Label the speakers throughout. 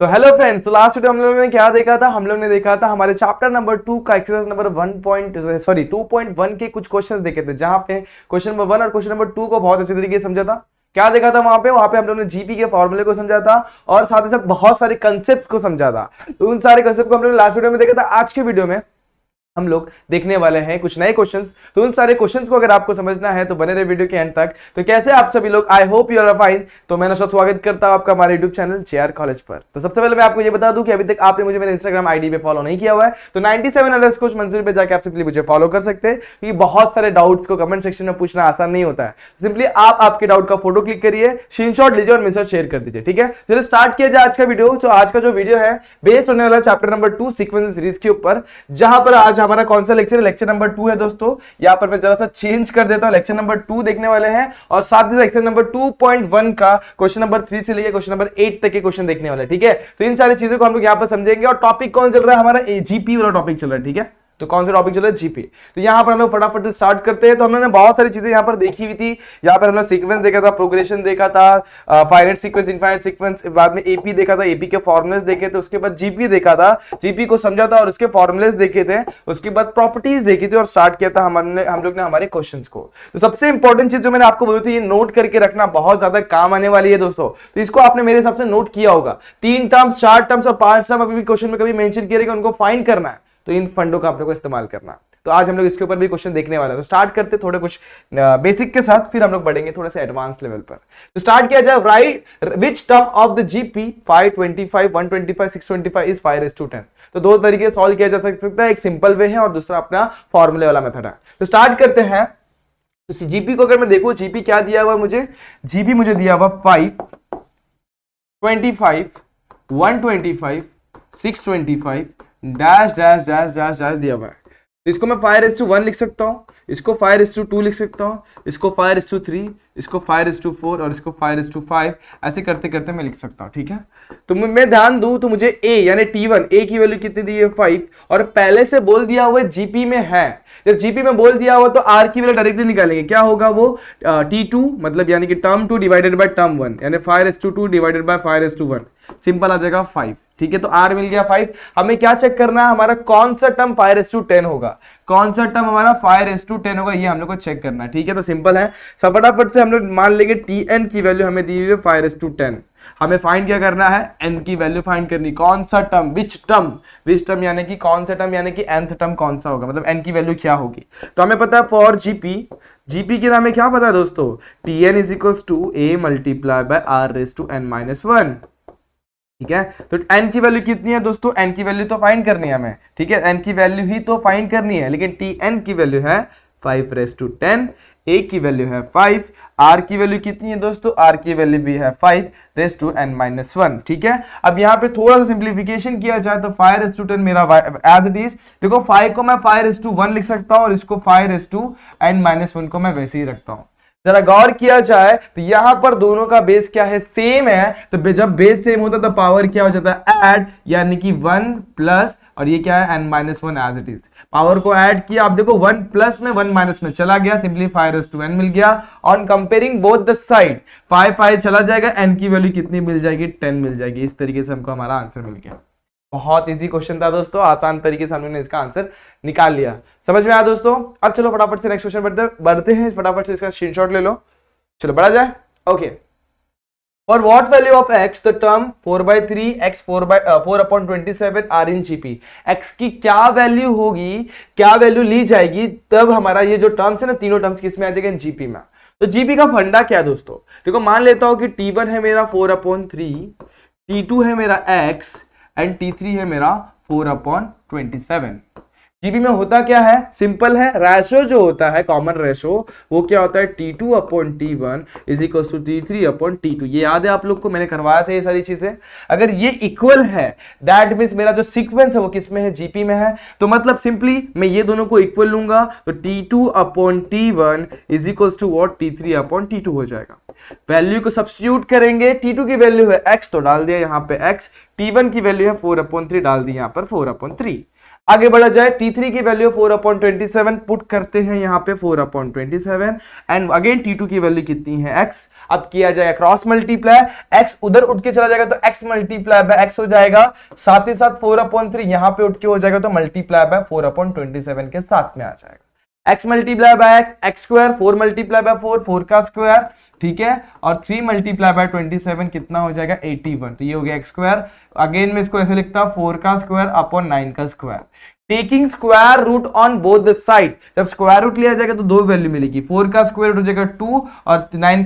Speaker 1: तो hello friends, तो last video हम लोगों ने क्या देखा था। हम लोग ने देखा था हमारे चैप्टर नंबर 2 का एक्सरसाइज नंबर 2.1 के कुछ क्वेश्चंस देखे थे, जहां पे क्वेश्चन नंबर 1 और क्वेश्चन नंबर 2 को बहुत अच्छे तरीके से समझा था। क्या देखा था वहां पे हम लोगों ने जीपी के फॉर्मूले को समझा था और साथ ही साथ बहुत सारे कंसेप्ट को समझा था। तो उन सारे कंसेप्ट को हम लोग लास्ट वीडियो में देखा था। आज के वीडियो में हम लोग देखने वाले हैं कुछ नए क्वेश्चंस। तो उन सारे क्वेश्चंस को अगर आपको समझना है तो बने रहे वीडियो के एंड तक। तो कैसे आप सभी लोग, I hope you are fine. तो मैं नौशाद स्वागत करता हूं आपका हमारे यूट्यूब चैनल जेआर कॉलेज पर। तो सबसे पहले मैं आपको ये बता दूं कि अभी तक आपने मुझे मेरे इंस्टाग्राम आईडी पे फॉलो नहीं किया हुआ है तो 97 मंसूर पे जाकर आप सिंपली मुझे फॉलो कर सकते हैं, क्योंकि बहुत सारे डाउट्स को कमेंट सेक्शन में पूछना आसान नहीं होता है। सिंपली आप आपके डाउट का फोटो क्लिक करिए, स्क्रीनशॉट लीजिए और मेरे साथ शेयर कर दीजिए, ठीक है। चलिए स्टार्ट किया जाए आज का वीडियो। तो आज का जो वीडियो है बेस्ड होने वाला चैप्टर नंबर 2 सीक्वेंस सीरीज के ऊपर, जहां पर आज हमारा कौन सा लेक्चर नंबर 2 है दोस्तों। यहां पर मैं जरा सा चेंज कर देता हूं, लेक्चर नंबर 2 देखने वाले हैं और साथ ही लेक्चर नंबर 2.1 का क्वेश्चन नंबर 3 से लेकर क्वेश्चन नंबर 8 तक के क्वेश्चन देखने वाले हैं, ठीक है। तो इन सारी चीजों को हम लोग यहां पर समझेंगे और टॉपिक कौन चल रहा है हमारा, जीपी वाला टॉपिक चल रहा है, ठीक है। तो कौन सा टॉपिक चल रहा है, जीपी। तो यहां पर हम लोग फटाफट से स्टार्ट करते हैं। तो हमने बहुत सारी चीजें यहां पर देखी हुई थी। यहां पर हमने सीक्वेंस देखा था, प्रोग्रेशन देखा था, फाइनाइट सीक्वेंस, इनफाइनाइट सीक्वेंस, बाद में एपी देखा था, एपी के फॉर्मुलेस देखे थे, उसके बाद जीपी देखा था, जीपी को समझा था और उसके फॉर्मुलेस देखे थे, उसके बाद प्रॉपर्टीज देखी थी और स्टार्ट किया था हम लोग ने हमारे क्वेश्चंस को। तो सबसे इंपॉर्टेंट चीज जो मैंने आपको बोली थी, ये नोट करके रखना, बहुत ज्यादा काम आने वाली है दोस्तों। तो इसको आपने मेरे हिसाब से नोट किया होगा। 3 टर्म्स, 4 टर्म्स और 5 टर्म अभी भी क्वेश्चन में कभी मेंशन किया, उनको फाइंड करना है, तो इन फंडों का आप लोगों को इस्तेमाल करना। तो आज हम लोग इसके ऊपर भी क्वेश्चन देखने वाले हैं। तो स्टार्ट करते थोड़े कुछ बेसिक के साथ, फिर हम लोग बढ़ेंगे थोड़े से एडवांस लेवल पर। तो स्टार्ट किया जाए। Right which term of the GP 525, 125, 625 is 5:10। तो दो तरीके से सॉल्व किया जा सकता है, एक सिंपल वे है और दूसरा अपना फॉर्मूले वाला मेथड है। तो स्टार्ट करते हैं। तो जीपी को अगर मैं देखूं, जीपी क्या दिया हुआ मुझे, जीपी मुझे दिया हुआ 5, 25, 125, 625 dash dash dash dash dash दिया हुआ है। तो इसको मैं 5:1 लिख सकता हूं, इसको 5:2 लिख सकता हूं, इसको 5:3, इसको 5:4 और इसको 5:5, ऐसे करते करते मैं लिख सकता हूं, ठीक है। तो मैं ध्यान दूं तो मुझे ए यानी T1, ए की वैल्यू कितनी दी है 5, और पहले से बोल दिया हुआ जीपी में है। जब जीपी में बोल दिया हुआ तो आर की वैल्यू डायरेक्टली निकालेंगे। क्या होगा वो, T2 मतलब यानी कि टर्म 2 डिवाइडेड बाय टर्म 1 यानी 5:2 डिवाइडेड बाय 5:1, सिंपल आ जाएगा 5, ठीक है। तो आर मिल गया 5। हमें क्या चेक करना है, हमारा कौन सा टर्म 5:10 होगा, कौन सा टर्म हमारा 5:10 होगा, ये हम लोग को चेक करना है, ठीक है। तो सिंपल है, सब फटाफट से हम लोग मान लेंगे Tn की वैल्यू हमें दी हुई है 5:10। हमें फाइंड क्या करना है, n की वैल्यू फाइंड करनी, कौन सा टर्म, विच टर्म यानी कि कौन सा टर्म यानी कि nth टर्म कौन सा होगा, मतलब n की वैल्यू क्या होगी। तो हमें पता है फॉर जीपी की हमें क्या पता है दोस्तों, Tn is equal to a multiply by r⁻n-1, ठीक है। तो n की वैल्यू कितनी है दोस्तों, n की वैल्यू तो फाइंड करनी है हमें, ठीक है, n की वैल्यू ही तो फाइंड करनी है, लेकिन Tn की वैल्यू है 5:10, a की वैल्यू है 5, r की वैल्यू कितनी है दोस्तों, r की वैल्यू भी है 5:n-1, ठीक है। अब यहाँ पे थोड़ा सा सिंप्लीफिकेशन किया जाए तो 5:10 मेरा एज इट इज, देखो 5 को मैं 5:1 लिख सकता हूँ और इसको 5:n-1 को मैं वैसे ही रखता हूँ। जरा गौर किया जाए तो यहां पर दोनों का बेस क्या है, सेम है। तो जब बेस सेम होता है तो पावर क्या हो जाता है, ऐड, यानी कि 1 प्लस, और ये क्या है n-1 as it is. Power को ऐड किया, आप देखो 1 प्लस में 1 माइनस में चला गया, सिंपली 5:n मिल गया। On comparing both the side 5 चला जाएगा, n की वैल्यू कितनी मिल जाएगी, 10 मिल जाएगी। इस तरीके से हमको हमारा आंसर मिल गया। बहुत इजी क्वेश्चन था दोस्तों, आसान तरीके से हमने इसका आंसर निकाल लिया। समझ में आया दोस्तों। अब चलो फटाफट से नेक्स्ट क्वेश्चन बढ़ते हैं, फटाफट से इसका स्क्रीनशॉट ले लो, चलो बढ़ा जाए। Okay, for what value of x the term 4/3 x 4/27 are in GP. x की क्या वैल्यू होगी, क्या वैल्यू ली जाएगी, तब हमारा ये जो टर्म्स है ना, तीनों टर्म्स किसमें आ जाएगा, जीपी में। तो जीपी का फंडा क्या है दोस्तों, देखो मान लेता हूं कि T1 है मेरा 4/3, T2 है मेरा x एंड T3 है मेरा 4/27। जीपी में होता क्या है, सिंपल है, रेशो जो होता है कॉमन रेशो वो क्या होता है, T2/T1 is equal to T3/T2। ये याद है आप लोग को, मैंने करवाया था ये सारी चीजें। अगर ये इक्वल है दैट मींस मेरा जो सीक्वेंस है वो किसमें है, जीपी में है। तो मतलब सिंपली मैं ये दोनों को इक्वल लूंगा तो T2/T1 is equal to what, T3/T2 हो जाएगा। वैल्यू को सब्स्टिट्यूट करेंगे, T2 की वैल्यू है x तो डाल दिया यहाँ पे x, T1 की वैल्यू है 4/3 डाल दी यहाँ पर 4/3। आगे बढ़ा जाए, T3 की वैल्यू 4/27 पुट करते हैं यहाँ पे 4/27 एंड अगेन T2 की वैल्यू कितनी है x, अब किया जाएगा क्रॉस मल्टीप्लाई, x उधर उठ के चला जाएगा तो x मल्टीप्लाई बाय x हो जाएगा, साथ ही साथ 4/3 यहां पे उठ के हो जाएगा तो मल्टीप्लाई बाय 4/27 के साथ में आ जाएगा। x multiply by x square, 4 multiply by 4, 4 का स्क्वायर, ठीक है, और 3 मल्टीप्लाई बाय 27 कितना हो जाएगा 81, तो ये हो गया x स्क्वायर। अगेन में इसको ऐसे लिखता 4 का स्क्वायर अपॉन 9 का square, taking square root on both the side. जब स्क्वायर रूट लिया जाएगा तो दो वैल्यू मिलेगी, 4 का स्क्वायर रूट हो जाएगा 2 और 9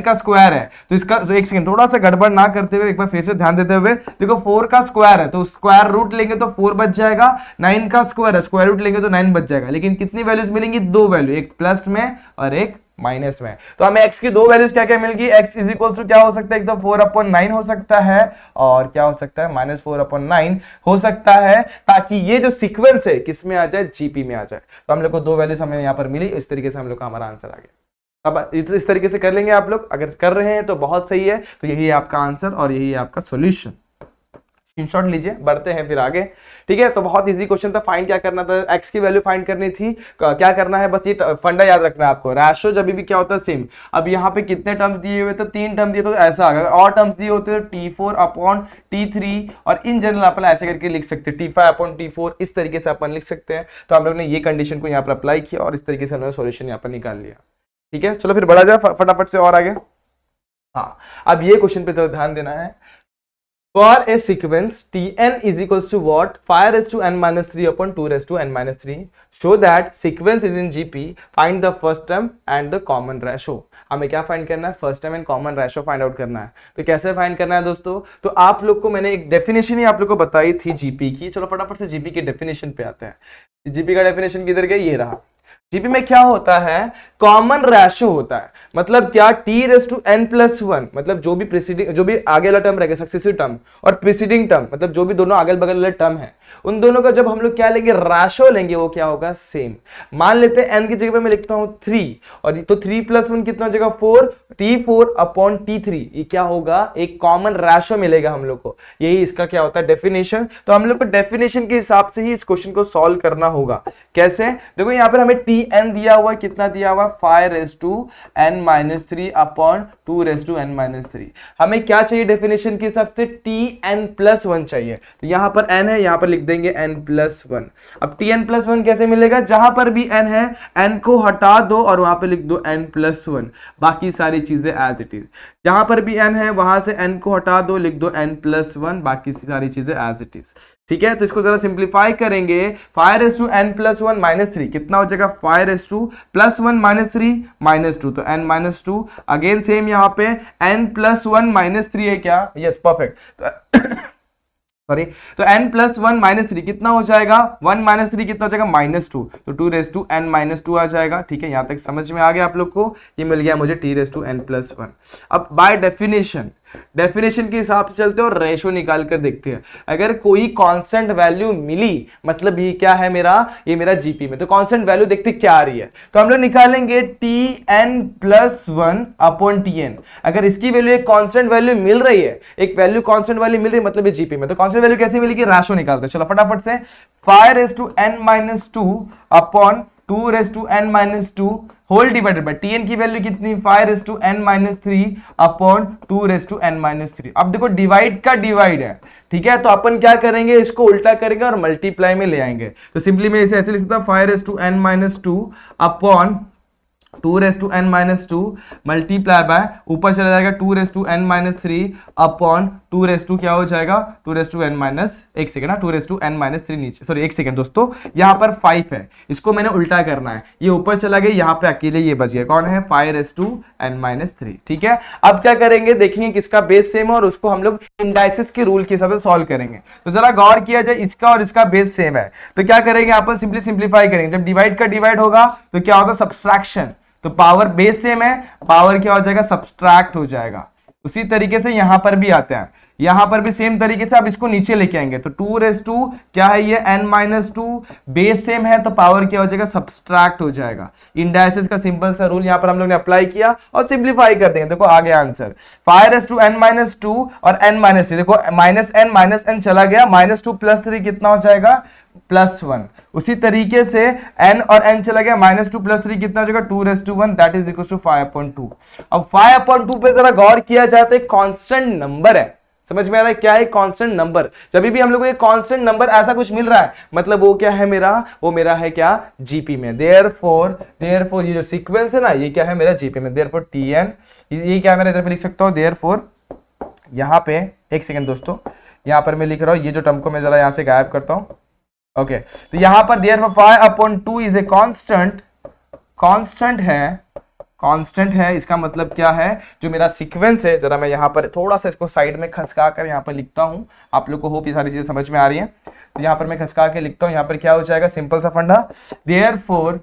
Speaker 1: का स्क्वायर है तो इसका एक सेकंड थोड़ा सा गड़बड़ ना करते हुए एक बार फिर से ध्यान देते हुए देखो, 4 का स्क्वायर है तो स्क्वायर रूट लेंगे तो 4 बच जाएगा, 9 का स्क्वायर है स्क्वायर रूट लेंगे तो 9 बच जाएगा, लेकिन कितनी वैल्यूज मिलेंगी, दो वैल्यू, एक प्लस में और एक माइनस में। तो हमें x की दो वैल्यूज क्या क्या मिलेगी, x इज इक्वल टू क्या हो सकता है, एक तो 4/9 हो सकता है और क्या हो सकता है -4/9 हो सकता है, ताकि ये जो सीक्वेंस है किस में आ जाए, जीपी में आ जाए। तो हम लोग को दो वैल्यूज हमें यहाँ पर मिली, इस तरीके से हम लोग का हमारा आंसर आ गया। अब इस तरीके से कर लेंगे आप लोग, अगर कर रहे हैं तो बहुत सही है, तो यही है आपका आंसर और यही है आपका सोल्यूशन। स्क्रीनशॉट लीजिए, बढ़ते हैं फिर आगे, ठीक है। तो बहुत इजी क्वेश्चन था, फाइंड क्या करना था, x की वैल्यू फाइंड करनी थी, क्या करना है, बस ये फंडा याद रखना है आपको, रेशो जब भी क्या होता है सेम। अब यहाँ पे कितने टर्म्स दिए हुए थे, 3 टर्म दिए तो ऐसा आ गया, और टर्म्स दिए होते तो T4/T3 और इन जनरल अपन ऐसे करके लिख सकते हैं T5/T4, इस तरीके से अपन लिख सकते हैं। तो हम लोग ने ये कंडीशन को यहाँ पर अप्लाई किया और इस तरीके से हमने सोल्यूशन यहाँ पर निकाल लिया, ठीक है। चलो फिर बढ़ा जाए फटाफट से और आगे। हाँ, अब ये क्वेश्चन पे तो ध्यान देना है, for a sequence Tn is equals to what, 5n-3/2n-3, show that sequence is in GP, find the first term and the common ratio। हमें क्या फाइंड करना है, first term and common ratio find out करना है। तो कैसे find करना है दोस्तों, तो आप लोग को मैंने एक डेफिनेशन ही आप लोग को बताई थी जीपी की। चलो फटाफट से जीपी की डेफिनेशन पे आते हैं। जीपी का डेफिनेशन किधर गया, ये रहा। जीपी में क्या होता है, कॉमन रेशो होता है, मतलब क्या, T(n+1), मतलब जो भी प्रीसीडिंग, जो भी आगे वाला टर्म रहेगा सक्सेसिव टर्म और प्रीसीडिंग टर्म, मतलब जो भी दोनों अगल बगल वाले टर्म है, उन दोनों का जब हम लोग क्या लेंगे, रेशो लेंगे, वो क्या होगा, सेम। मान लेते हैं n की जगह पे मैं लिखता हूं 3, और तो 3+1 कितना हो जाएगा 4, T4/T3, ये क्या होगा, एक कॉमन रेशो मिलेगा हम लोग को। यही इसका क्या होता है, डेफिनेशन। तो हम लोग को डेफिनेशन के हिसाब से ही इस क्वेश्चन को सॉल्व करना होगा। कैसे, देखो यहाँ पर हमें Tn दिया हुआ है, कितना दिया हुआ है, 5n-3/2n-3। हमें क्या चाहिए डेफिनेशन के हिसाब से, Tn+1 चाहिए। तो यहां पर n है, यहां पर लिख देंगे n+1। अब Tn+1 कैसे मिलेगा, जहां पर भी n है n को हटा दो और वहां पे लिख दो n+1, बाकी सारी चीजें एज इट इज। जहां पर भी n है वहां से n को हटा दो, लिख दो n+1, बाकी सारी चीजें एज इट इज, ठीक है। तो इसको जरा सिंप्लीफाई करेंगे, 5n+1 -3 कितना हो जाएगा, 5n+1 -3 -2, तो n-2। अगेन सेम यहाँ पे n+1 -3 है क्या, यस परफेक्ट, सॉरी, तो n+1 -3 कितना हो जाएगा, 1 - 3 कितना हो जाएगा, -2, तो 2n-2 आ जाएगा, ठीक है। यहां तक समझ में आ गया आप लोग को, ये मिल गया मुझे T(n+1)। अब बाय डेफिनेशन के हिसाब से चलते हैं और रेशो निकाल कर देखते हैं। अगर कोई कांस्टेंट वैल्यू मिली, मतलब ये क्या है मेरा, ये मेरा जीपी में, तो कांस्टेंट वैल्यू देखते क्या आ रही है, तो हम लोग निकालेंगे Tn+1/Tn। अगर इसकी वैल्यू एक कांस्टेंट वैल्यू मिल रही है, एक वैल्यू कांस्टेंट वैल्यू मिल रही है, मतलब ये जीपी में, तो कांस्टेंट वैल्यू कैसे मिलेगी, रेशो निकालते हैं। चलो फटाफट से, 5n-2/2n-2 whole divided by Tn की वैल्यू कितनी, 5n-3/2n-3। अब देखो डिवाइड का डिवाइड है, ठीक है, तो अपन क्या करेंगे, इसको उल्टा करेंगे और मल्टीप्लाई में ले आएंगे। तो सिंपली मैं इसे ऐसे लिख सकता हूं, 5n-2/2n-2 मल्टीप्लाई बाय, ऊपर चला जाएगा 2n-3/2 क्या हो जाएगा, 2n-, एक सेकंड ना, 2n-3 नीचे, सॉरी एक सेकंड दोस्तों, यहां पर 5 है, इसको मैंने उल्टा करना है, ये ऊपर चला गया, यहां पे अकेले ये बच गया, कौन है, 5n-3, ठीक है। अब क्या करेंगे, देखेंगे किसका बेस सेम है और उसको हम लोग इंडाइसिस के रूल के हिसाब से सॉल्व करेंगे। तो जरा गौर किया जाए, इसका और इसका बेस सेम है, तो क्या करेंगे, अपन सिंपली सिंप्लीफाई करेंगे। जब डिवाइड का डिवाइड होगा तो क्या होता है, सब्सट्रैक्शन, तो पावर बेस सेम है, पावर क्या हो जाएगा, सब्सट्रैक्ट हो जाएगा। उसी तरीके से यहां पर भी आते हैं, यहां पर भी सेम तरीके से आप इसको नीचे लेके आएंगे, तो 2 क्या है ये, n-2, बेस सेम है तो पावर क्या हो जाएगा, सब्सट्रैक्ट हो जाएगा। इंडाइसिस का सिंपल सा रूल यहां पर हम लोग ने अप्लाई किया और सिंप्लीफाई कर देंगे। देखो आ गया आंसर, 5n-2 और n-3, देखो -n चला गया, -2 + 3 कितना हो जाएगा, +1। उसी तरीके से n और n चला गया, -2 + 3 कितना हो जाएगा 2⁻1, दैट इज इक्वल टू 5/2। अब 5/2 पे जरा गौर किया जाए तो एक कांस्टेंट नंबर है, समझ में आ रहा है क्या है कांस्टेंट नंबर। जब भी हम लोग को ये कांस्टेंट नंबर ऐसा कुछ मिल रहा है मतलब वो क्या है मेरा, वो मेरा है क्या जीपी में। देयरफॉर ये जो सीक्वेंस है ना ये क्या है मेरा जीपी में। देयरफॉर tn ये क्या मेरा इधर पे लिख सकता हूं। देयरफॉर यहां पे एक सेकंड दोस्तों, यहां पर मैं लिख रहा हूं ये जो टर्म को मैं जरा यहां से गायब करता हूं। ओके तो यहां पर देयरफॉर 5/2 इज ए कांस्टेंट है। इसका मतलब क्या है, जो मेरा सीक्वेंस है, जरा मैं यहां पर थोड़ा सा इसको साइड में खसका कर यहां पर लिखता हूं, आप लोग को होप ये सारी चीजें समझ में आ रही हैं। तो यहां पर मैं खसका के लिखता हूं, यहां पर क्या हो जाएगा, सिंपल सा फंडा। देयरफॉर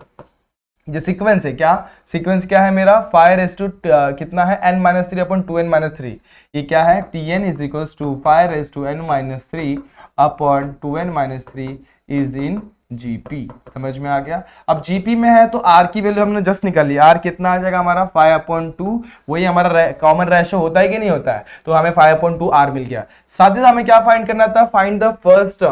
Speaker 1: जो सीक्वेंस है क्या, सीक्वेंस क्या है मेरा 5 कितना है n-3/2n-3। ये क्या है tn is equals to 5n-3/2n-3 is in GP. समझ में आ गया। अब जीपी में है तो आर की वैल्यू हमने जस्ट निकाली, आर कितना आ जाएगा हमारा 5/2। वही हमारा कॉमन रेशो होता है कि नहीं होता है, तो हमें 5/2 आर मिल गया। साथ ही हमें क्या फाइंड करना था, फाइंड द फर्स्ट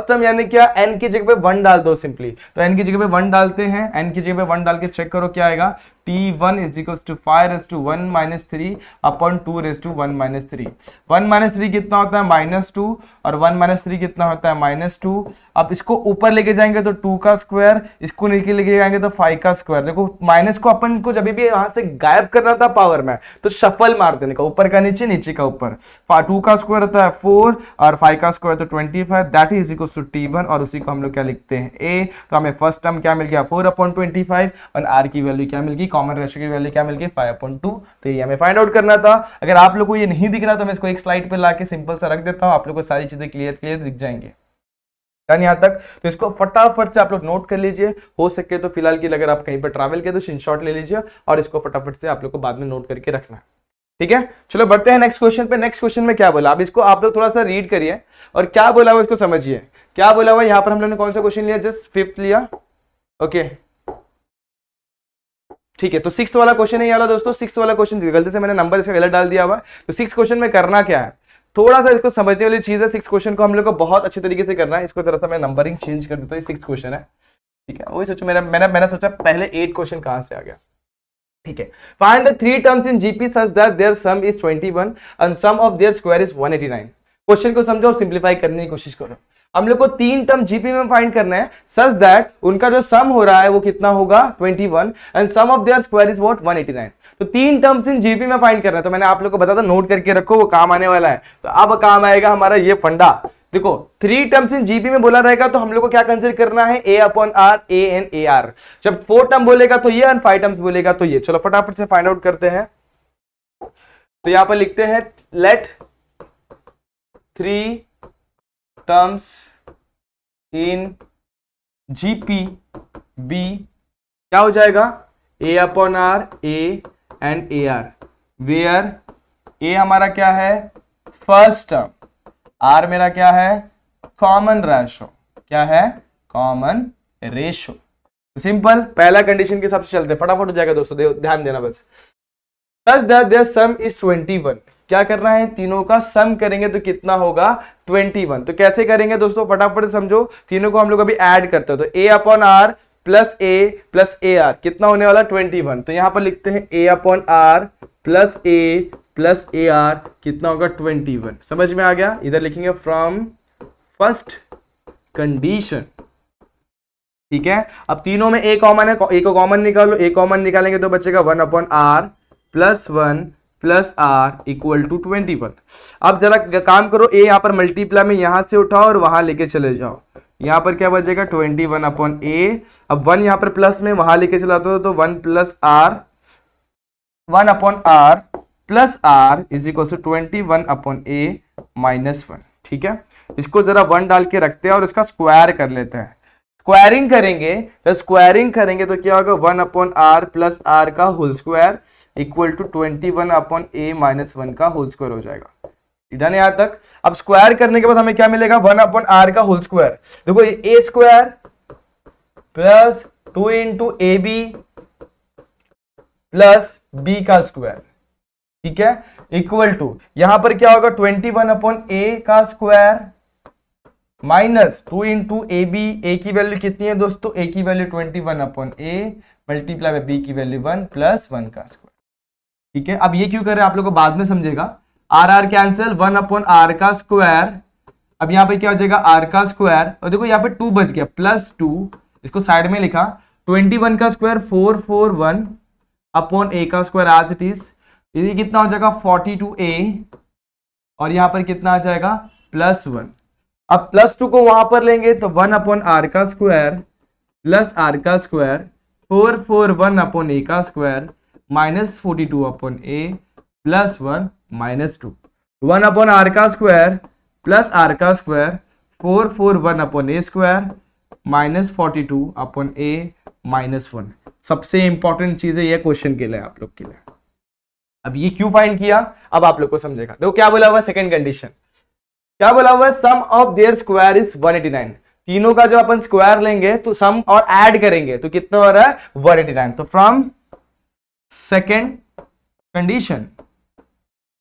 Speaker 1: टर्म यानी क्या n की जगह पे 1 डाल दो सिंपली। तो n की जगह पे 1 डालते हैं, n की जगह पे 1 डाल के चेक करो क्या आएगा, t1 इज इक्वल टू 5⁻1-3/2⁻1-3। 1-3 कितना होता है -2 और 1-3 कितना होता है -2। अब इसको ऊपर लेके जाएंगे तो 2 का स्क्वायर, इसको नीचे लेके जाएंगे तो 5 का स्क्वायर। देखो माइनस को अपन को जब भी यहां से गायब करना था पावर में तो शफल मार देने का, ऊपर का नीचे, नीचे का ऊपर। 2 का स्क्वायर होता है 4 और 5 का स्क्वायर तो 25, that is equal to t1 और उसी को हम लोग क्या लिखते हैं a। तो हमें फर्स्ट टर्म क्या मिल गया 4/25 और r की वैल्यू क्या मिल गई, कॉमन रेशियो की वैल्यू क्या मिल गई 5/2। तो ये हमें फाइंड आउट करना था। अगर आप लोग को ये नहीं दिख रहा तो मैं इसको एक स्लाइड पे लाके सिंपल सा रख देता हूं, आप लोग को सारी चीजें क्लियर दिख जाएंगे यहां तक। तो इसको फटाफट से आप लोग नोट कर लीजिए, हो सके तो फिलहाल के लिए अगर आप कहीं पर ट्रैवल किए तो स्क्रीनशॉट ले लीजिए और इसको फटाफट से आप लोग को बाद में नोट करके रखना है, ठीक है। चलो बढ़ते हैं नेक्स्ट क्वेश्चन पे। नेक्स्ट क्वेश्चन में क्या बोला, अब इसको आप लोग थोड़ा सा रीड करिए और क्या बोला हुआ इसको समझिए। क्या बोला हुआ यहां पर हम लोगों ने कौन सा क्वेश्चन लिया, जस्ट 5th लिया, ओके ठीक है। तो 6th वाला क्वेश्चन है ये वाला दोस्तों। 6th वाला क्वेश्चन गलती से मैंने नंबर इसका गलत डाल दिया हुआ। तो 6th क्वेश्चन में करना क्या है, थोड़ा सा इसको समझने वाली चीज है। 6th क्वेश्चन को हम लोग को बहुत अच्छे तरीके से करना है। इसको जरा सा मैं नंबरिंग चेंज कर देता हूँ, 6th क्वेश्चन है, ठीक है। वही सोचो मैंने सोचा पहले 8 क्वेश्चन कहां से आ गया, ठीक है। Find the 3 terms in GP such that their sum is 21 and sum of their square is 189। Question को समझो और सिंप्लीफाई करने की कोशिश करो। हम लोग को 3 टर्म जीपी में फाइंड करना है सच दैट उनका जो सम हो रहा है वो कितना होगा 21 and sum of their square is what 189। तो 3 टर्म्स इन जीपी में फाइंड करना है। तो मैंने आप लोग को बताया था नोट करके रखो, वो काम आने वाला है। तो अब काम आएगा हमारा ये फंडा। देखो 3 टर्म्स इन जीपी में बोला रहेगा तो हम लोग को क्या कंसीडर करना है, a/r a एंड ar। जब 4 टर्म बोलेगा तो ये और 5 टर्म्स बोलेगा तो ये। चलो फटाफट से फाइंड आउट करते हैं। तो यहां पर लिखते हैं let 3 terms in GP B, क्या हो जाएगा a/r a and ar, where a हमारा क्या है फर्स्ट टर्म, आर मेरा क्या है कॉमन रेशो, क्या है कॉमन रेशो। सिंपल पहला कंडीशन के हिसाब से चलते हैं, फटाफट हो जाएगा दोस्तों, ध्यान देना बस। Such that their sum is 21, क्या करना है तीनों का सम करेंगे तो कितना होगा 21। तो कैसे करेंगे दोस्तों फटाफट समझो, तीनों को हम लोग अभी ऐड करते हैं। तो a/r plus a plus ar कितना होने वाला 21। तो यहां पर लिखते हैं a/r plus a plus ar कितना होगा 21। समझ में आ गया। इधर लिखेंगे फ्रॉम फर्स्ट कंडीशन, ठीक है। अब तीनों में a कॉमन है, a को कॉमन निकालो, a कॉमन निकालेंगे तो बचेगा 1/r plus 1 plus r equal to 21। अब जरा काम करो, a यहां पर मल्टीप्लाई में यहां से उठाओ और वहां लेके चले जाओ। यहां पर क्या बचेगा 21/a। अब 1 यहां पर प्लस में वहां लेके चलाते हो तो 1 plus r 1/r plus r is equal to 21/a minus 1, ठीक है। इसको जरा 1 डाल के रखते हैं और इसका स्क्वायर कर लेते हैं। स्क्वायरिंग करेंगे तो क्या होगा 1/r प्लस r का whole square equal to 21/a minus 1 का होल स्क्वायर हो जाएगा। डन यहां तक। अब स्क्वायर करने के बाद हमें क्या मिलेगा 1/r का होल स्क्वायर। देखो a square plus 2 into ab plus b का स्क्वायर, ठीक है, इक्वल टू यहां पर क्या होगा 21/a का square minus 2 into A B, A की वैल्यू कितनी है दोस्तों, ए की value 21 upon A multiply by B की वैल्यू 1 प्लस 1 का स्क्वायर। ठीक है, अब ये क्यों कर रहे हैं आप लोग को बाद में समझेगा। R r cancel, 1 upon r का स्क्वायर, अब यहाँ पे क्या हो जाएगा आर का स्क्वायर, और देखो यहाँ पे 2 बच गया प्लस 2, इसको साइड में लिखा, 21 का स्क्वायर 441 अपॉन ए का स्क्वायर एज इट इज, ये कितना हो जाएगा 42a, और यहाँ पर कितना आ जाएगा +1। अब +2 को वहां पर लेंगे तो 1 अपॉन आर का स्क्वायर प्लस आर का स्क्वायर 441 अपॉन ए का स्क्वायर माइनस 42 अपॉन ए +1 -2, 1 अपॉन आर का स्क्वायर प्लस आर का square 441 upon a square minus 42 upon ए -1। सबसे इंपॉर्टेंट चीज है ये क्वेश्चन के लिए, आप लोग के लिए। अब ये क्यों फाइंड किया, अब आप लोग को समझेगा। देखो क्या बोला हुआ सेकंड कंडीशन, क्या बोला हुआ है, सम ऑफ देयर स्क्वायर इज 189। तीनों का जो अपन स्क्वायर लेंगे तो सम और ऐड करेंगे तो कितना हो रहा है 189। तो from second condition,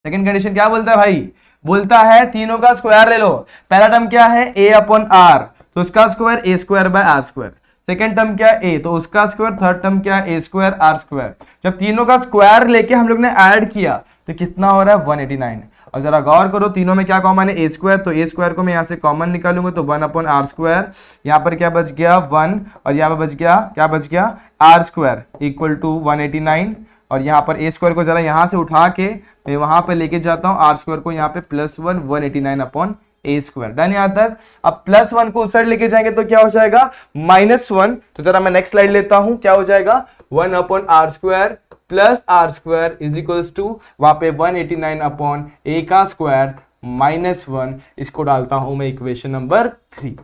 Speaker 1: second condition क्या बोलता है भाई, बोलता है तीनों का स्क्वायर ले लो। पहला टर्म क्या है a अपॉन आर, तो उसका square a square by r square. Second term क्या है a, तो उसका स्क्वायर। थर्ड टर्म क्या है a स्क्वायर आर स्क्वायर। जब तीनों का स्क्वायर लेके हम लोग ने ऐड किया तो कितना हो रहा है 189। और जरा गौर करो तीनों में क्या कॉमन है a स्क्वायर, तो a स्क्वायर को मैं यहाँ से कॉमन निकालूंगा तो 1 अपॉन आर स्क्वायर, यहाँ पर क्या बच गया 1, और यहाँ पर बच गया क्या बच गया आर स्क्वायर इक्वल टू 189। और यहाँ पर a स्क्वायर को जरा यहाँ से उठा के मैं वहां पे लेके जाता हूँ, आर स्क्वायर को यहाँ पे +1 189 अपॉन ए स्क्वायर। डन यहां तक। अब +1 को उस साइड लेके जाएंगे तो क्या हो जाएगा -1। तो जरा मैं नेक्स्ट स्लाइड लेता हूं, क्या हो जाएगा 1 upon are square plus r square is equals to वहां पे 189 अपॉन ए का स्क्वायर -1। इसको डालता हूं मैं इक्वेशन नंबर 3।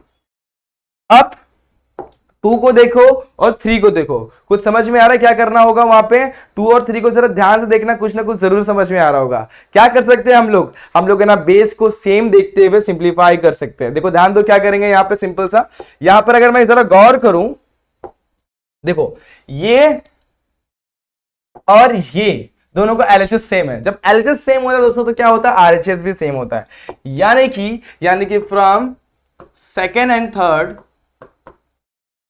Speaker 1: अब 2 को देखो और 3 को देखो, कुछ समझ में आ रहा है क्या करना होगा वहां पे। 2 और 3 को जरा ध्यान से देखना, कुछ ना कुछ जरूर समझ में आ रहा होगा। क्या कर सकते हैं हम लोग है ना बेस को सेम देखते हुए सिंप्लीफाई कर सकते हैं। देखो ध्यान दो क्या करेंगे यहाँ पे, सिंपल सा। यहां पर अगर मैं जरा गौर करूं, देखो ये और ये दोनों का LHS सेम है। जब LHS सेम होता है दोस्तों तो क्या होता है RHS भी सेम होता है। यानी कि from second and third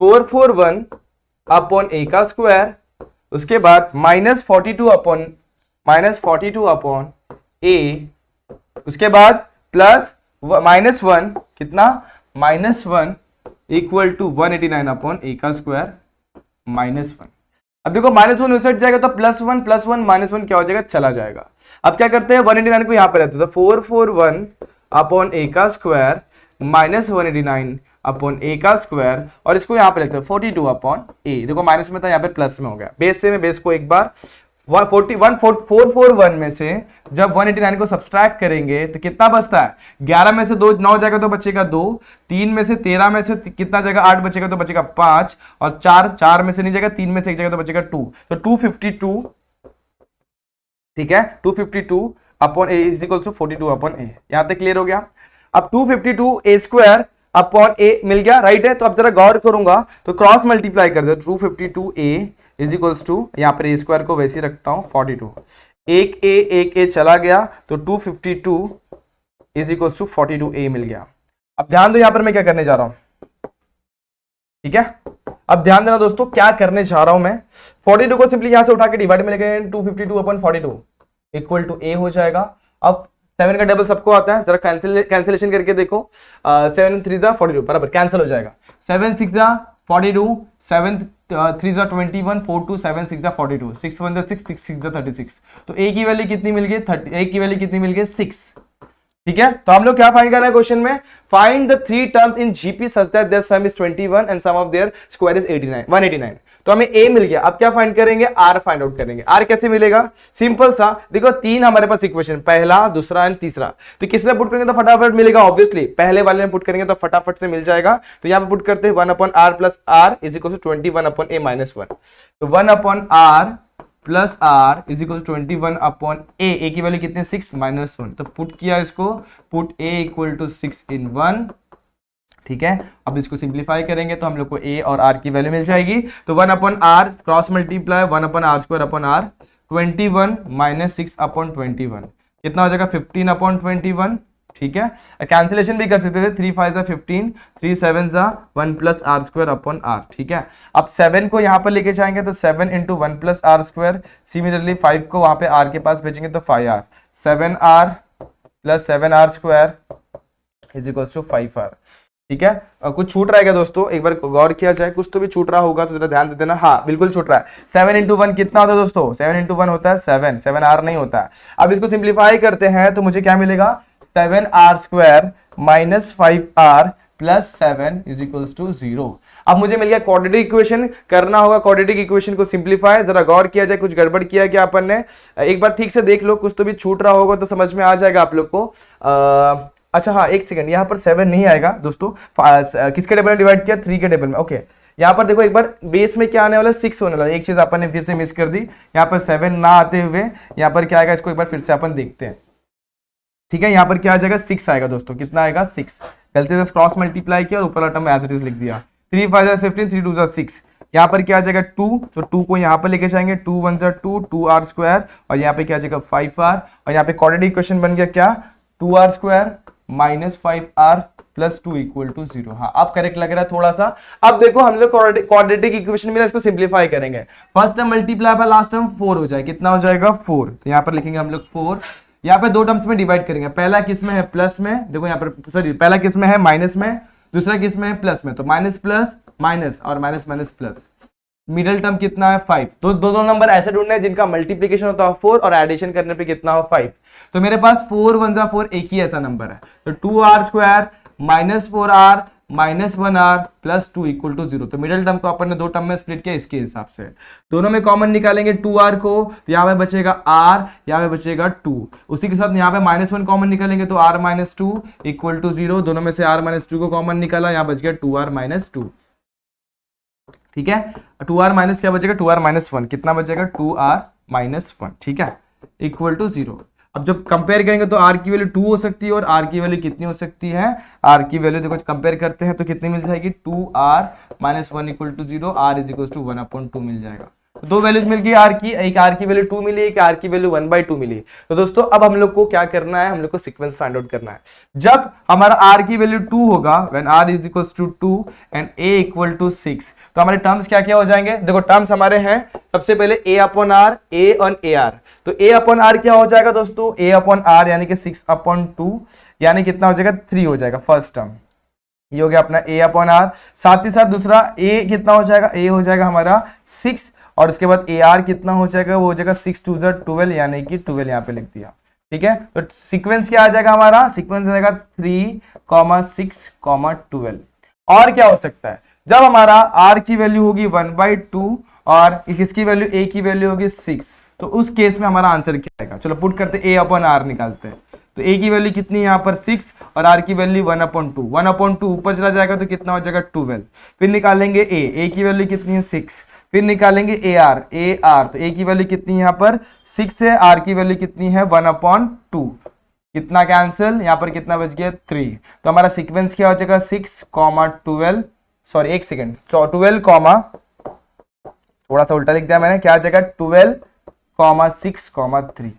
Speaker 1: 441 upon ए का स्क्वायर, उसके बाद -42 अपॉन ए, उसके बाद प्लस -1 कितना -1 इक्वल टू 189 अपॉन ए का स्क्वायर -1। अब देखो -1 उस साइड जाएगा तो +1 -1 क्या हो जाएगा चला जाएगा। अब क्या करते हैं 189 को यहां पे रहते तो 441 अपॉन ए का स्क्वायर -189 अपॉन ए का स्क्वायर, और इसको यहां पे लेते हैं 42 अपॉन ए। देखो माइनस में था यहाँ पे प्लस में हो गया। बेस से मैं बेस को एक बार 441 में से जब 189 को सब्सट्रैक्ट करेंगे तो कितना बचता है 11 में से 2 9 जाएगा तो बचेगा 2, 3 में से 13 में से कितना जाएगा 8 बचेगा तो बचेगा 5, और 4 में से नहीं जाएगा 3 में से 1 जाएगा तो बचेगा 2, तो 252। ठीक है 252 upon A is equal to 42 upon A. यहां तक क्लियर हो गया। अब 252 ए स्क्वायर अपॉन ए मिल गया, राइट है। तो अब जरा गौर करूंगा तो क्रॉस मल्टीप्लाई कर दो 252 ए इज इक्वल्स टू, यहां पर ए स्क्वायर को वैसे ही रखता हूं 42, एक ए चला गया तो 252 इज इक्वल्स टू 42 ए मिल गया। अब ध्यान दो यहां पर मैं क्या करने जा रहा हूं, ठीक है। अब ध्यान देना दोस्तों क्या करने जा रहा हूं मैं, 42 को सिंपली यहां से उठा के डिवाइड में लेके 252 अपॉन 42 इक्वल टू ए हो जाएगा। अब 7 का डबल सबको आता है, जरा कैंसिलेशन करके देखो, 7 3 42 बराबर कैंसिल हो जाएगा। 7 6 42, 7 3 21, 4 2 7 6 42, 6 1 6 6 6 36। तो ए की वैल्यू कितनी मिल गई 30, ए की वैल्यू कितनी मिल गई 6। ठीक है, तो हम लोग क्या फाइंड करना है क्वेश्चन में, find the 3 terms in GP such that their sum is 21 and sum of their square is 189। तो हमें ए मिल गया। अब क्या फाइंड करेंगे, आर फाइंड आउट करेंगे। आर कैसे मिलेगा, सिंपल सा, देखो 3 हमारे पास इक्वेशन, पहला दूसरा एंड तीसरा, तो किसमें पुट करेंगे तो फटाफट मिलेगा, ऑब्वियसली पहले वाले में पुट करेंगे तो फटाफट से मिल जाएगा। तो यहां पे पुट करते हैं 1 upon R plus R is equal to 21 upon ए -1। तो 1 upon R plus R is equal 21 upon A की वैल्यू कितने 6 -1। तो पुट किया इसको, put A equal to 6 in 1। ठीक है, अब इसको सिंप्लीफाई करेंगे तो हम लोग को ए और आर की वैल्यू मिल जाएगी। तो 1 upon r cross multiply 1 upon are square upon r 21 -6 अपॉन 21 कितना हो जाएगा 15 अपॉन 21 ठीक है, कैंसिलेशन भी कर सकते थे, 3 5 15, 3 7 1 plus r square upon r. ठीक है, अब 7 को यहाँ पर लेके जाएंगे तो 7 into 1 plus r square, similarly 5 को वहां पे आर के पास भेजेंगे तो 5r, 7r plus 7r square is equal to 5r। ठीक है, कुछ छूट रहा है क्या दोस्तों, एक बार गौर किया जाए, कुछ तो भी छूट रहा होगा तो जरा ध्यान दे देना। हाँ बिल्कुल छूट रहा है। 7 इंटू 1 कितना होता है दोस्तों, 7 इंटू 1 होता है 7, 7r नहीं होता है। अब इसको सिंप्लीफाई करते हैं तो मुझे क्या मिलेगा, 7r square minus 5r plus 7 is equal to 0। अब मुझे मिल गया क्वाड्रेटिक इक्वेशन, करना होगा क्वाड्रेटिक इक्वेशन को सिंप्लीफाई। जरा गौर किया जाए, कुछ गड़बड़ किया क्या अपन ने, एक बार ठीक से देख लो, कुछ तो भी छूट रहा होगा तो समझ में आ जाएगा आप लोग को। अच्छा हाँ एक सेकंड, यहाँ पर 7 नहीं आएगा दोस्तों, किसके टेबल में डिवाइड किया, 3 के टेबल में। ओके, यहाँ पर देखो एक बार बेस में क्या आने वाला है, 6 होने वाला है। एक चीज अपन ने फिर से मिस कर दी, यहाँ पर 7 ना आते हुए यहाँ पर क्या आएगा, इसको एक बार फिर से अपन देखते हैं। ठीक है, यहाँ पर क्या आ जाएगा, 6 आएगा दोस्तों, कितना आएगा 6, गलती से क्रॉस मल्टीप्लाई किया और ऊपर टर्म एज इट इज लिख दिया। 3 5 15, 3 2 6, यहाँ पर क्या आ जाएगा 2, तो 2 को यहाँ पर लेके जाएंगे, 2 1 2, 2r स्क्वायर, और यहाँ पे क्या आ जाएगा 5r, और यहाँ पे क्वाड्रेटिक इक्वेशन बन गया क्या, 2r square minus 5r plus 2 equal to 0। हाँ अब करेक्ट लग रहा है थोड़ा सा। अब देखो हम लोग क्वाड्रेटिक इक्वेशन मिला, इसको सिंप्लीफाई करेंगे। First term multiply by last term 4 हो जाए, कितना हो जाएगा 4, तो यहाँ पर लिखेंगे हम लोग 4। यहाँ पे दो टर्म्स में डिवाइड करेंगे, पहला किस में है प्लस में, देखो यहाँ पर सॉरी पहला किस में है माइनस में, दूसरा किस में है प्लस में, तो माइनस प्लस माइनस और minus minus plus, middle term कितना है 5। तो दो नंबर ऐसे ढूंढने हैं जिनका मल्टीप्लीकेशन होता है 4 और एडिशन करने पे कितना हो 5। तो मेरे पास 4 1 4 एक ही ऐसा नंबर है, तो 2r square minus 4r minus 1r plus 2 equal to 0। तो मिडिल टर्म को अपन ने दो टर्म में स्प्लिट किया, इसके हिसाब से दोनों में कॉमन निकालेंगे 2r को, यहाँ पे बचेगा r, यहाँ पे बचेगा 2, उसी के साथ यहाँ पे -1 कॉमन निकालेंगे तो r माइनस 2 इक्वल टू 0। दोनों में से r माइनस 2 को कॉमन निकाला, यहाँ बच गया 2r माइनस 2। ठीक है, 2r माइनस क्या बचेगा, 2r माइनस 1, कितना बचेगा 2r माइनस 1। ठीक है, इक्वल टू 0। अब जब कंपेयर करेंगे तो r की वैल्यू 2 हो सकती है और r की वैल्यू कितनी हो सकती है, r की वैल्यू देखो कंपेयर करते हैं तो कितनी मिल जाएगी, 2r minus 1 equal to 0, r is equal to 1/2 मिल जाएगा। तो दो वैल्यूज मिल गई r की, एक r की वैल्यू 2 मिली, एक r की वैल्यू 1/2 मिली। तो दोस्तों अब हम लोग को क्या करना है, हम लोग को सीक्वेंस फाइंड आउट करना है। जब हमारा r की वैल्यू 2 होगा, when r is equal to 2 and a equal to 6, तो हमारे टर्म्स क्या क्या हो जाएंगे, देखो टर्म्स हमारे हैं सबसे पहले a upon r, a on ar। तो a अपॉन r क्या हो जाएगा दोस्तों, a अपॉन r यानी कि 6/2 यानी कितना हो जाएगा 3 हो जाएगा फर्स्ट टर्म, ये हो गया अपना a अपॉन r। साथ ही साथ दूसरा a कितना हो जाएगा, a हो जाएगा हमारा 6 और उसके बाद ar कितना हो जाएगा, वो हो जाएगा 6 2 12 यानी कि 12 यहाँ पे लिख दिया। ठीक है, तो सीक्वेंस क्या आ जाएगा हमारा, सीक्वेंस आ जाएगा 3, 6, 12। और क्या हो सकता है, जब हमारा r की वैल्यू होगी 1/2 और इसकी वैल्यू a की वैल्यू होगी 6, तो उस केस में हमारा आंसर क्या आएगा, चलो पुट करते a अपॉन r निकालते हैं। तो a की वैल्यू कितनी है यहाँ पर 6 और r की वैल्यू 1/2, 1/2 ऊपर चला जाएगा तो कितना हो जाएगा 12। फिर निकालेंगे a की वैल्यू कितनी है 6, फिर निकालेंगे ar, तो a की वैल्यू कितनी है यहाँ पर 6 है, r की वैल्यू कितनी है 1/2, कितना कैंसिल, यहाँ पर कितना बच गया 3। तो हमारा सीक्वेंस क्या हो जाएगा 6, 12, सॉरी एक सेकेंड, 12, थोड़ा सा उल्टा लिख दिया मैंने, क्या आ जाएगा 12, 6, 3।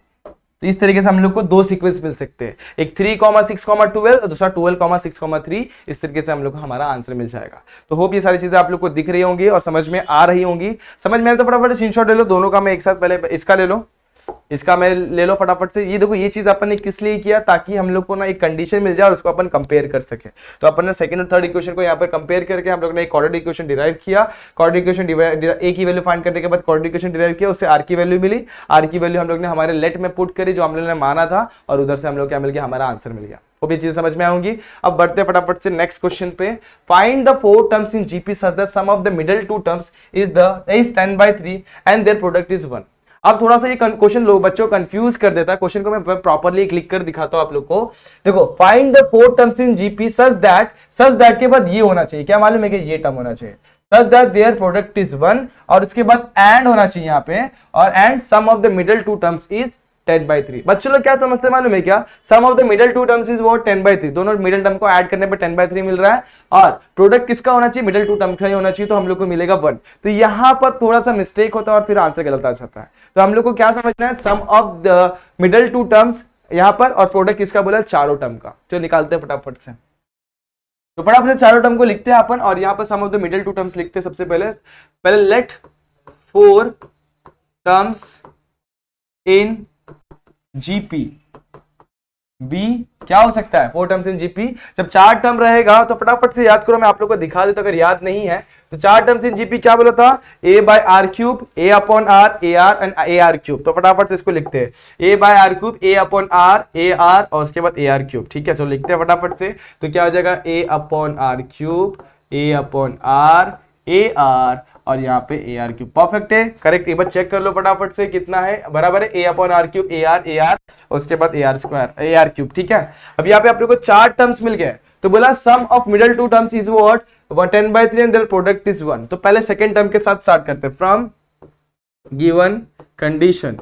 Speaker 1: तो इस तरीके से हम लोग को दो सीक्वेंस मिल सकते हैं, एक 3, 6, 12 और दूसरा 12, 6, 3। इस तरीके से हम लोग को हमारा आंसर मिल जाएगा। तो होप ये सारी चीजें आप लोग को दिख रही होंगी और समझ में आ रही होंगी। समझ में आए तो फटाफट स्क्रीनशॉट ले लो, दोनों का मैं एक साथ, पहले इसका ले लो, इसका मैं ले लो फटाफट से। ये देखो ये चीज अपन ने किस लिए किया, ताकि हम लोग को ना एक कंडीशन मिल जाए और उसको अपन कंपेयर कर सके। तो अपन ने सेकंड और थर्ड इक्वेशन को यहाँ पर कंपेयर करके हम लोग ने एक क्वाड्रेटिक इक्वेशन डिराइव किया। क्वाड्रेटिक इक्वेशन a की वैल्यू फाइंड करने के बाद क्वाड्रेटिक इक्वेशन डिराइव किया, उससे r की वैल्यू मिली, r की वैल्यू हम लोग ने हमारे लेट में पुट करी जो हम लोग ने माना था, और उधर से हम लोग क्या मिल गया, हमारा आंसर मिल गया। वो भी चीजें समझ में आऊंगी। अब बढ़ते फटाफट से नेक्स्ट क्वेश्चन पे। Find the 4 terms in GP such that sum of the middle 2 terms is 10/3 and their product is 1। अब थोड़ा सा ये क्वेश्चन लोग बच्चों कंफ्यूज कर देता है। क्वेश्चन को मैं प्रॉपर्ली क्लिक कर दिखाता हूं आप लोग को। देखो, find the 4 terms in GP such that के बाद ये होना चाहिए, क्या मालूम है कि ये टर्म होना चाहिए, सच दैट देयर प्रोडक्ट इज 1, और उसके बाद एंड होना चाहिए यहाँ पे, और and sum of the middle 2 terms is 10/3। बच्चों लोग क्या समझते हैं मालूम है क्या, sum of the middle 2 terms is वो 10/3, दोनों मिडिल टर्म को ऐड करने पे 10/3 मिल रहा है, और प्रोडक्ट किसका होना चाहिए, मिडिल 2 टर्म का ही होना चाहिए, तो हम लोग को मिलेगा 1। तो यहां पर थोड़ा सा मिस्टेक होता है और फिर आंसर गलत आ जाता है। तो हम लोग को क्या समझना है, सम ऑफ द मिडिल 2 टर्म्स यहां पर, और प्रोडक्ट किसका बोला, चारों टर्म का। तो निकालते हैं फटाफट से, तो फटाफट से चारों टर्म को लिखते हैं अपन, और यहां पर sum of the middle two terms लिखते हैं। सबसे पहले let 4 terms in GP B, क्या हो सकता है 4 टर्म्स इन जीपी। जब 4 टर्म रहेगा तो फटाफट से याद करो, मैं आप लोग को दिखा देता अगर याद नहीं है तो। 4 टर्म्स इन जीपी क्या बोला था, a by r cube, a upon r, a r and a are cube. तो फटाफट से इसको लिखते हैं, a by r cube, a upon r, a r, और उसके बाद ए आर क्यूब। ठीक है, चलो लिखते हैं फटाफट से। तो क्या हो जाएगा, a upon are cube, a upon r, a r, और यहाँ पे ए आर क्यूब। परफेक्ट है, करेक्ट। एक बार चेक कर लो फटाफट से कितना है, बराबर है, A upon are cube, A R, उसके बाद A are square, A are cube. ठीक है, अब यहाँ पे आप लोग को 4 टर्म्स मिल गए। तो बोला sum of middle two terms is what, 10/3 and their product is 1। तो पहले सेकंड टर्म के साथ स्टार्ट करते हैं। From given condition,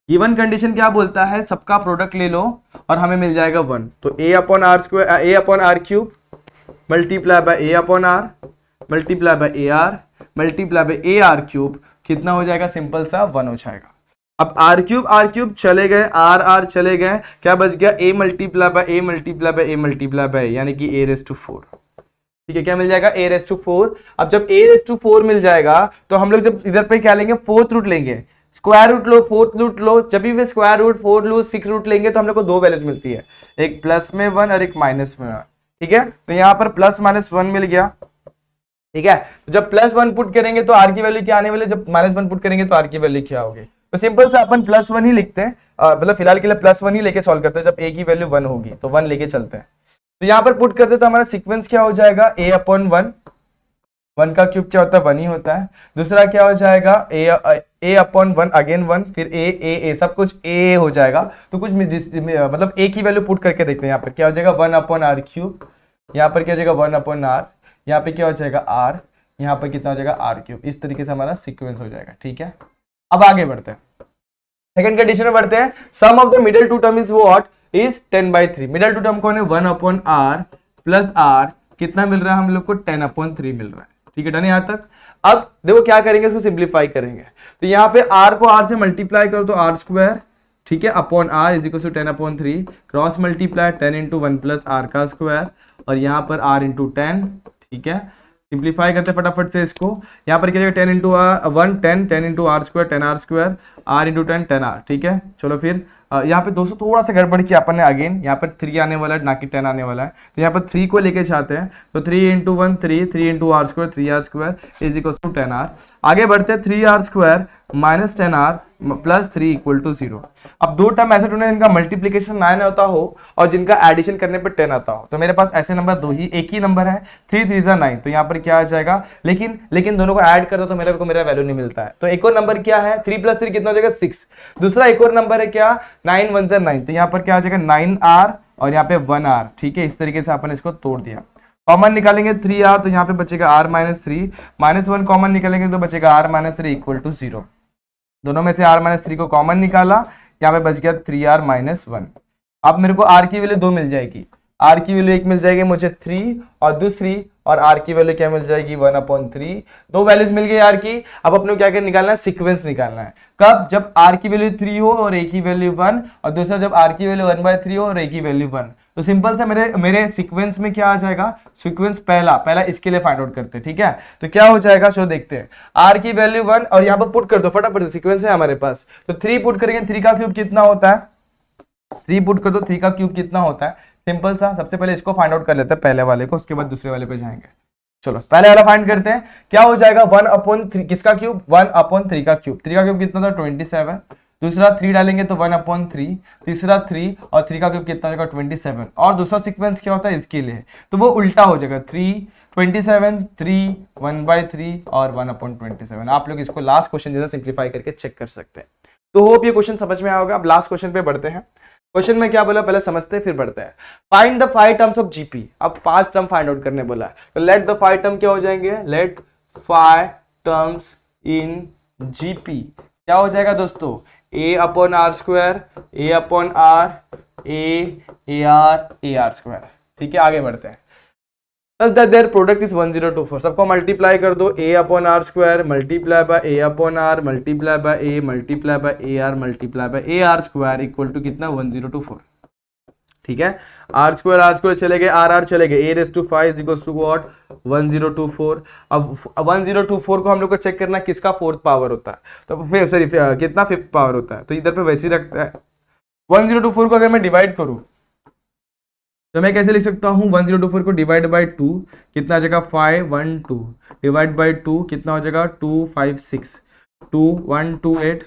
Speaker 1: given condition क्या बोलता है, सबका प्रोडक्ट ले लो और हमें मिल जाएगा 1। तो A upon are square, A upon are cube multiply by A upon are multiply by A R multiply by A R cube, कितना हो जाएगा, सिंपल सा 1 हो जाएगा। अब आर क्यूब चले गए, आर चले गए, क्या बच गया, A multiply by A multiply by A multiply by, यानी कि ए रेस टू 4। ठीक है, क्या मिल जाएगा, ए रेस टू 4। अब जब ए रेस टू 4 मिल जाएगा तो हम लोग जब इधर पे क्या लेंगे, 4th रूट लेंगे। स्क्वायर रूट लो, 4th रूट लो, जब भी स्क्वायर रूट, 4 लो, 6 रूट लेंगे तो हम लोग को 2 वैल्यूज मिलती है, एक प्लस में 1 और एक माइनस में 1। ठीक है, तो यहाँ पर प्लस माइनस 1 मिल गया। ठीक है, तो जब +1 पुट करेंगे तो आर की वैल्यू क्या आने वाली, जब -1 पुट करेंगे तो आर की वैल्यू क्या होगी। तो सिंपल से अपन +1 ही लिखते हैं, मतलब फिलहाल के लिए +1 ही लेके सॉल्व करते हैं। जब a की वैल्यू 1 होगी तो 1 लेके चलते हैं। तो यहाँ पर पुट करते हैं तो हमारा सीक्वेंस क्या हो जाएगा, a अपॉन 1, 1 का क्यूब क्या होता है, 1 ही होता है। दूसरा क्या हो जाएगा, a अपॉन 1, अगेन 1, फिर a सब कुछ a हो जाएगा। तो कुछ मतलब a की वैल्यू पुट करके देखते हैं। यहाँ पर क्या हो जाएगा, 1 अपॉन आर क्यूब, यहाँ पर क्या हो जाएगा 1 अपॉन आर, यहाँ पे क्या हो जाएगा आर, यहाँ पर कितना हो जाएगा आर क्यूब। इस तरीके से हमारा सीक्वेंस हो जाएगा। ठीक है, अब आगे बढ़ते हैं, सेकंड कंडीशन में बढ़ते हैं। Sum of the middle two term is what, is 10/3। Middle two term कौन है, 1 अपॉन आर प्लस आर, कितना मिल रहा है हम लोग को, 10/3 मिल रहा है। ठीक है, डन यहाँ तक। अब देखो क्या करेंगे, इसको सिंप्लीफाई करेंगे। तो यहाँ पे आर को आर से मल्टीप्लाई करो तो आर स्क्वायर, ठीक है, upon r is equal to 10/3, cross multiply 10 into 1 plus r का स्क्वायर, और यहाँ पर आर इंटू 10। ठीक है, सिंप्लीफाई करते हैं फटाफट से इसको। यहाँ पर क्या जाएगा, 10 into 1 10, 10 into r square, 10 r square, r into 10, 10 r. ठीक है, चलो फिर यहाँ पे दोस्तों थोड़ा सा गड़बड़ किया अपन ने, अगेन यहाँ पर 3 आने वाला है ना कि 10 आने वाला है। तो यहाँ पर 3 को लेके चाहते हैं, तो 3 into 1 3, 3 into r square, 3 r square is equal to 10 r. आगे बढ़ते हैं, 3 r square minus 10 r plus 3 equal to 0। अब दो टर्म ऐसे ढूंढे जिनका मल्टीप्लीकेशन 9 होता हो और जिनका एडिशन करने पर 10 आता हो। तो मेरे पास ऐसे नंबर दो ही, एक ही नंबर है, 3 3 9। तो यहाँ पर क्या आ जाएगा, लेकिन दोनों को ऐड करता तो मेरा वैल्यू नहीं मिलता है। तो एक और नंबर क्या है, 3 + 3 कितना हो जाएगा 6। दूसरा एक और नंबर है क्या, 9 1 9। तो यहाँ पर क्या आ जाएगा 9r और यहाँ पे 1r। ठीक है, इस तरीके से अपन इसको तोड़ दिया। कॉमन निकालेंगे 3r, तो यहाँ पे बचेगा r - 3, -1 कॉमन निकालेंगे तो बचेगा r - 3 इक्वल टू 0। दोनों में से r - 3 को कॉमन निकाला, यहाँ पे बच गया 3r - 1। अब मेरे को r की वैल्यू 2 मिल जाएगी, r की वैल्यू एक मिल जाएगी मुझे 3, और दूसरी और r की वैल्यू क्या मिल जाएगी 1/3। दो वैल्यूज मिल गई r की। अब अपने को क्या निकालना है, सीक्वेंस निकालना है। कब, जब r की वैल्यू 3 हो और a की वैल्यू 1, और दूसरा जब r की वैल्यू 1/3 हो और a की वैल्यू 1। तो सिंपल से मेरे सीक्वेंस में क्या आ जाएगा, सीक्वेंस पहला इसके लिए फाइंड आउट करते हैं। ठीक है, तो क्या हो जाएगा, शो देखते हैं। r की वैल्यू 1 और यहाँ पर पुट कर दो फटाफट, सीक्वेंस है हमारे पास। तो 3 पुट करेंगे, 3 का क्यूब कितना होता है, 3 पुट कर दो, 3 का क्यूब कितना होता है। सिंपल सा, सबसे पहले इसको फाइंड आउट कर लेते हैं, पहले वाले को, उसके बाद दूसरे वाले पे जाएंगे। चलो पहले वाला फाइंड करते हैं, क्या हो जाएगा 1/3, किसका क्यूब, 1/3 का क्यूब। 3 का क्यूब कितना था 27, दूसरा 3 डालेंगे तो 1/3, तीसरा 3 और 3 का क्यूब कितना हो जाएगा 27। और दूसरा सीक्वेंस क्या होता है इसके लिए, तो वो उल्टा हो जाएगा, 3 27 3 1/3 और 1/27। आप लोग इसको लास्ट क्वेश्चन जैसा सिंप्लीफाई करके चेक कर सकते हैं। तो होप ये क्वेश्चन समझ में आएगा। अब लास्ट क्वेश्चन पे बढ़ते हैं। क्वेश्चन में क्या बोला पहले समझते हैं फिर बढ़ते हैं। Find the 5 terms of GP. अब 5 टर्म फाइंड आउट करने बोला है, तो लेट द 5 टर्म क्या हो जाएंगे, लेट 5 टर्म्स इन जीपी क्या हो जाएगा दोस्तों, a/r², a/r, a, ar, ar²। ठीक है, आगे बढ़ते हैं। Such that their product is 1024। सबको मल्टीप्लाई कर दो, a upon are square multiply by a upon are multiply by a multiply by A R multiply by A R square equal to कितना 1024। ठीक है, आर स्क्वायर चले गए, are चले गए, a raise to 5 is equals to what 1024। अब 1024 को हम लोग को चेक करना किसका फोर्थ पावर होता है, तो फिर सॉरी कितना फिफ्थ पावर होता है, तो इधर पे वैसे ही रखता है। 1024 को अगर मैं डिवाइड करूं तो मैं कैसे लिख सकता हूं, 1024 को डिवाइड बाय 2 कितना आ जाएगा 512 डिवाइड बाय 2 कितना हो जाएगा 256 2128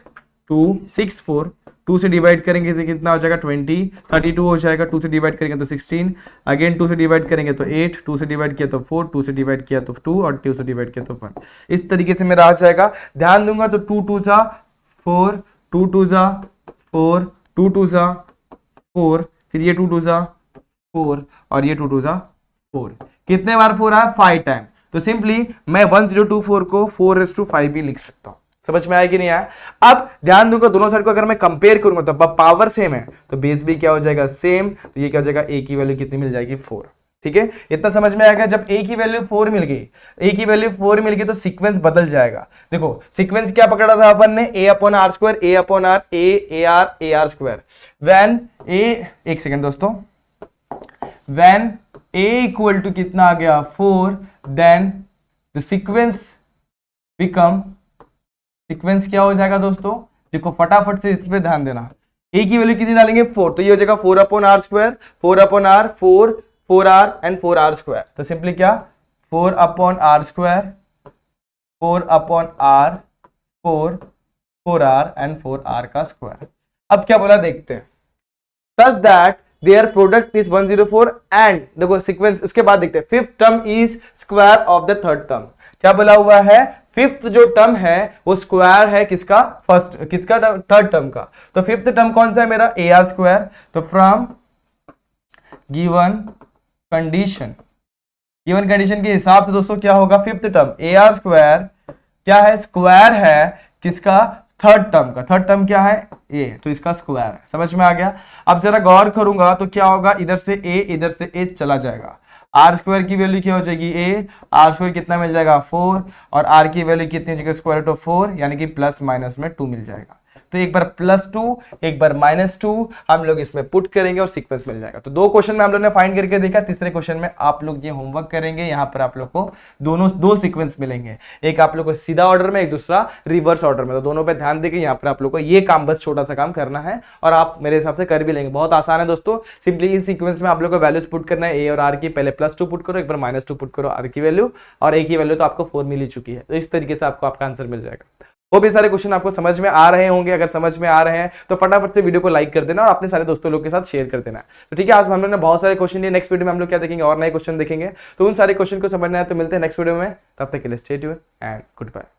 Speaker 1: 264 2 से डिवाइड करेंगे तो कितना हो जाएगा 20 32 हो जाएगा, 2 से डिवाइड करेंगे तो 16 अगेन 2 से डिवाइड करेंगे तो 8 2 से डिवाइड किया तो 4 2 से डिवाइड किया तो 2 और 2 से डिवाइड किया तो 1। इस तरीके से मेरा आ जाएगा। ध्यान दूंगा तो 2 2 जा 4 2 2 जा 4 2 2 जा 4 फिर ये 2 2 जा 4 और ये 2 2 जा 4। कितने बार 4 आया 5 टाइम। तो सिंपली मैं 1024 को 4:5 भी लिख सकता हूं। समझ में आया कि नहीं आया। अब ध्यान दूंगा दोनों साइड को अगर मैं कंपेयर करूंगा तो पावर सेम है तो बेस भी क्या हो जाएगा सेम, तो ये क्या हो जाएगा a की वैल्यू कितनी मिल जाएगी 4। ठीक है, इतना समझ में आएगा। जब a की वैल्यू 4 मिल गई, a की वैल्यू 4 मिल गई तो सीक्वेंस बदल जाएगा। देखो सीक्वेंस क्या पकड़ा था अपन ने, a upon are square A upon r a are square when a, एक सेकेंड दोस्तों, व्हेन a इक्वल टू कितना आ गया 4 then the sequence become, sequence क्या हो जाएगा दोस्तों, देखो फटाफट से इस पे ध्यान देना। a की वैल्यू कितनी डालेंगे 4 तो ये हो जाएगा 4 upon are square 4 upon r 4 r and 4 r square, तो सिंपली क्या 4 upon are square 4 upon r 4 r and 4 r का स्क्वायर। अब क्या बोला देखते हैं, such that their product is 104 and देखो सीक्वेंस, इसके बाद देखते हैं fifth term is square of the third term. क्या बोला हुआ है, फिफ्थ जो टर्म है वो स्क्वायर है किसका, फर्स्ट किसका थर्ड टर्म का। तो फिफ्थ टर्म कौन सा है मेरा ए आर स्क्वायर। तो from given condition, given condition के हिसाब से दोस्तों क्या होगा, fifth term A R square क्या है, स्क्वायर है किसका, थर्ड टर्म का। थर्ड टर्म क्या है ए, तो इसका स्क्वायर है। समझ में आ गया। अब जरा गौर करूंगा तो क्या होगा, इधर से ए इधर से ए चला जाएगा, आर स्क्वायर की वैल्यू क्या हो जाएगी ए, आर स्क्वायर कितना मिल जाएगा 4 और आर की वैल्यू कितनी हो जाएगी स्क्वायर रूट ऑफ 4 यानी कि प्लस माइनस में 2 मिल जाएगा। तो एक बार +2 एक बार -2 हम लोग इसमें पुट करेंगे और सीक्वेंस मिल जाएगा। तो दो क्वेश्चन में हम लोग ने फाइंड करके देखा, तीसरे क्वेश्चन में आप लोग ये होमवर्क करेंगे, यहाँ पर आप लोग को दो सीक्वेंस मिलेंगे, एक आप लोग को सीधा ऑर्डर में एक दूसरा रिवर्स ऑर्डर में। तो दोनों पे ध्यान देके यहाँ पर आप लोग को ये काम बस छोटा सा काम करना है और आप मेरे हिसाब से कर भी लेंगे। बहुत आसान है दोस्तों, सिंपली इन सीक्वेंस में आप लोग को वैल्यूज पुट करना है, ए और आर की पहले +2 पुट करो, एक बार -2 पुट करो आर की वैल्यू, और ए की वैल्यू तो आपको 4 मिल ही चुकी है। तो इस तरीके से आपको आपका आंसर मिल जाएगा। वो भी सारे क्वेश्चन आपको समझ में आ रहे होंगे, अगर समझ में आ रहे हैं तो फटाफट से वीडियो को लाइक कर देना और अपने सारे दोस्तों लोग के साथ शेयर कर देना। तो ठीक है, आज हम लोग ने बहुत सारे क्वेश्चन लिए, नेक्स्ट वीडियो में हम लोग क्या देखेंगे और नए क्वेश्चन देखेंगे। तो उन सारे क्वेश्चन को समझना है तो मिलते हैं नेक्स्ट वीडियो में, तब तक के लिए stay tuned and good bye.